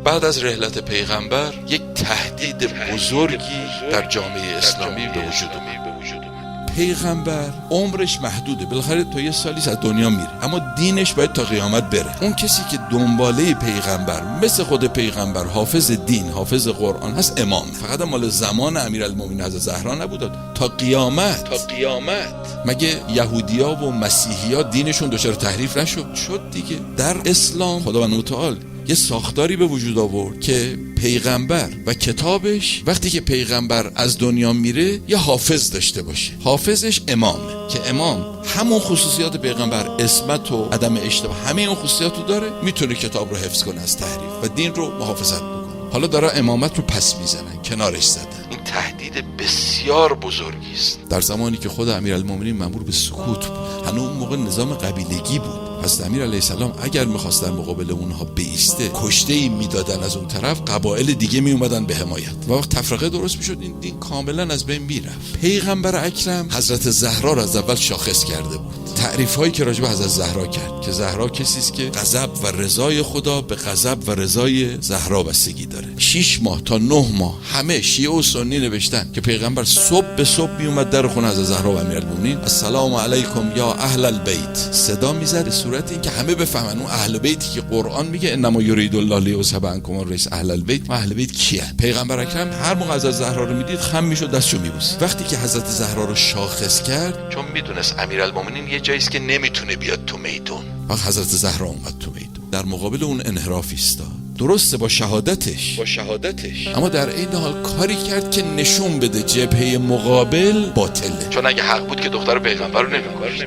بعد از رحلت پیغمبر یک تهدید بزرگی در جامعه اسلامی به وجود اومد. پیغمبر عمرش محدوده، بالاخره تا یه سالی از دنیا میره، اما دینش باید تا قیامت بره. اون کسی که دنباله پیغمبر، مثل خود پیغمبر، حافظ دین، حافظ قرآن هست، امام. فقط مال زمان امیرالمومنین حضرت زهرا نبود، تا قیامت. مگه یهودیا و مسیحیا دینشون دچار تحریف نشد؟ شد دیگه. در اسلام خداوند متعال یه ساختاری به وجود آورد که پیغمبر و کتابش وقتی که پیغمبر از دنیا میره یه حافظ داشته باشه. حافظش امامه که امام همون خصوصیات پیغمبر، عصمت و عدم اشتباه، همه اون خصوصیاتو داره، میتونه کتاب رو حفظ کنه از تحریف و دین رو محافظت بکنه. حالا داره امامت رو پس میزنن، کنارش زدن. این تهدید بسیار بزرگی است. در زمانی که خود امیرالمومنین مأمور به سکوت بود، هنوز اون موقع نظام قبیلگی بود. پس امیر علیه السلام اگر می‌خواست در مقابل اونها بیسته، کشته‌ای میدادن از اون طرف، قبایل دیگه می اومدن به حمایت و وقت تفرقه درست میشد، این دین کاملا از بین میرفت. پیغمبر اکرم حضرت زهرا را از اول شاخص کرده بود. تعریف هایی که راجع به حضرت زهرا کرد که زهرا کسی است که غضب و رضای خدا به غضب و رضای زهرا بستگی داره. 6 ماه تا 9 ماه همه شیعه و سنی نوشتن که پیغمبر صبح به صبح می اومد در خونه حضرت زهرا و امیرالمومنین، السلام علیکم یا اهل البیت، صدا میزد به صورت این که همه بفهمن اون اهل بیتی که قرآن میگه انما یرید الله لیذهب عنکم الرجس اهل البیت، اهل بیت کیه؟ پیغمبر اکرم هر موقع حضرت زهرا رو میدید خم میشد، دستشو میبوس. وقتی که حضرت زهرا رو شاخص کرد، چون میدونست امیرالمومنین یه جاییست که نمیتونه بیاد تو میدون، وقت حضرت زهرا اومد تو میدون، در مقابل اون انحراف ایستاد. درسته با شهادتش، اما در این حال کاری کرد که نشون بده جبهه مقابل باطله، چون اگه حق بود که دختر پیغمبر رو نمی‌کشت.